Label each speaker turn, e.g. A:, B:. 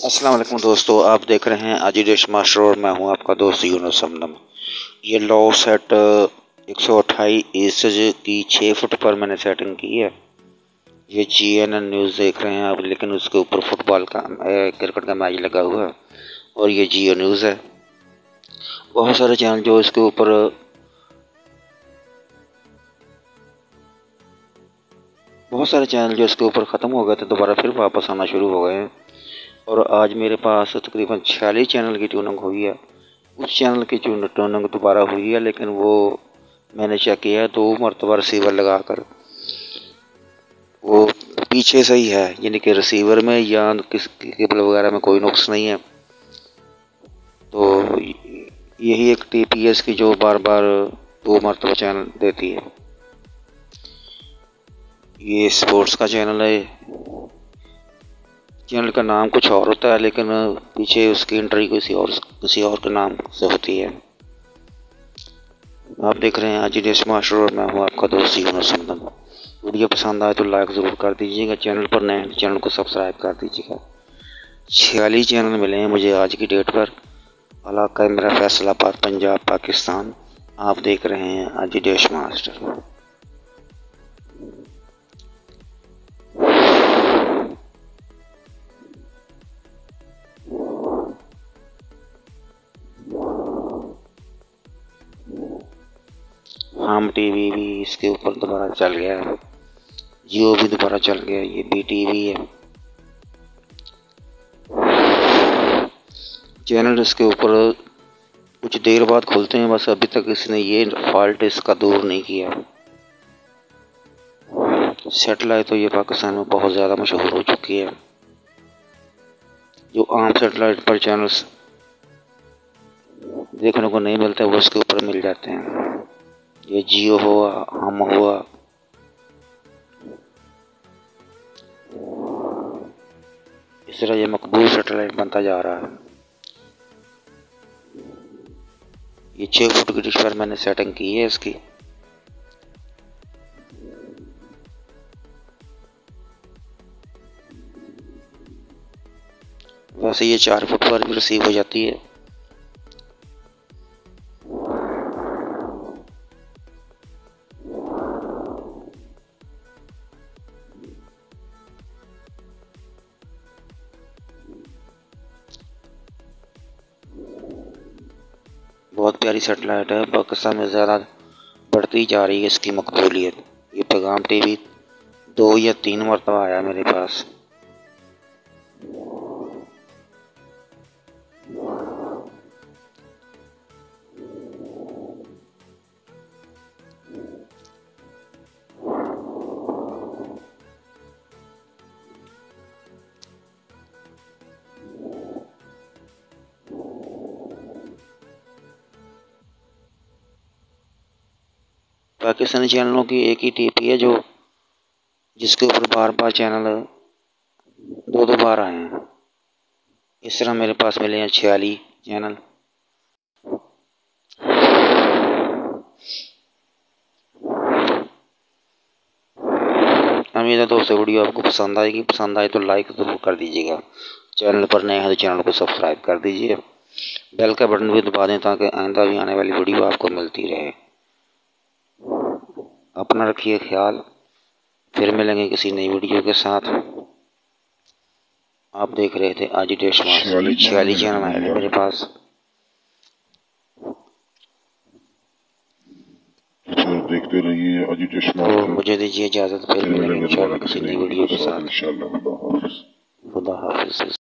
A: अस्सलाम वालेकुम दोस्तों, आप देख रहे हैं आज डिश मास्टर और मैं हूं आपका दोस्त यूनुस समदम। ये लो सेट 128 की 6 फुट पर मैंने सेटिंग की है। ये GNN न्यूज़ देख रहे हैं आप, लेकिन उसके ऊपर फुटबॉल का क्रिकेट का मैच लगा हुआ है और ये जियो न्यूज़ है। बहुत सारे चैनल जो इसके ऊपर ख़त्म हो गए थे, दोबारा फिर वापस आना शुरू हो गए हैं। और आज मेरे पास तकरीबन 46 चैनल की ट्यूनिंग हुई है। उस चैनल की ट्यूनिंग दोबारा हुई है, लेकिन वो मैंने चेक किया है 2 मरतबा रिसीवर लगाकर वो पीछे से ही है, यानी कि रिसीवर में या किस केबल वगैरह में कोई नुक्स नहीं है। तो यही एक TPS की जो बार बार 2 मरतबा चैनल देती है। ये स्पोर्ट्स का चैनल है। चैनल का नाम कुछ और होता है, लेकिन पीछे उसकी एंट्री किसी और के नाम से होती है। आप देख रहे हैं आज डिश मास्टर और मैं हूं आपका दोस्त यूनुस समदम। वीडियो पसंद आए तो लाइक ज़रूर कर दीजिएगा, चैनल पर नए चैनल को सब्सक्राइब कर दीजिएगा। 46 चैनल मिले हैं मुझे आज की डेट पर। इलाका है मेरा फैसलाबाद, पंजाब, पाकिस्तान। आप देख रहे हैं आज डिश मास्टर। हम TV भी इसके ऊपर दोबारा चल गया है, जियो भी दोबारा चल गया, ये BTV है। चैनल इसके ऊपर कुछ देर बाद खुलते हैं, बस अभी तक इसने ये फॉल्ट इसका दूर नहीं किया। सेटेलाइट तो ये पाकिस्तान में बहुत ज़्यादा मशहूर हो चुकी है। जो आम सेटेलाइट पर चैनल्स देखने को नहीं मिलते वो इसके ऊपर मिल जाते हैं। ये जियो हुआ, हम हुआ, इस तरह ये मकबूल सेटेलाइट बनता जा रहा है। ये 6 फुट की डिश पर मैंने सेटिंग की है इसकी। वैसे ये 4 फुट पर भी रिसीव हो जाती है। बहुत प्यारी सेटेलाइट है, पाकिस्तान में ज़्यादा बढ़ती जा रही है इसकी मकबूलियत। ये पैगाम TV 2 या 3 मरतबा आया मेरे पास। पाकिस्तानी चैनलों की एक ही TP है जो जिसके ऊपर बार बार चैनल 2 बार आए हैं। इस तरह मेरे पास मिले हैं 46 चैनल। उम्मीद है दोस्तों वीडियो आपको पसंद आएगी। पसंद आए तो लाइक ज़रूर कर दीजिएगा। चैनल पर नए हैं तो चैनल को सब्सक्राइब कर दीजिए। बेल का बटन भी दबा दें ताकि आइंदा भी आने वाली वीडियो आपको मिलती रहे। अपना रखिए ख्याल, फिर मिलेंगे किसी नई वीडियो के साथ। आप देख रहे थे आज डिश मास्टर। 46 चैनल आए थे मेरे पास।
B: देखते रहिए आज डिश मास्टर।
A: तो मुझे दीजिए इजाज़त, फिर मिलेंगे इंशाल्लाह किसी नई वीडियो के साथ।
B: इंशाल्लाह।
A: खुदा हाफिज़।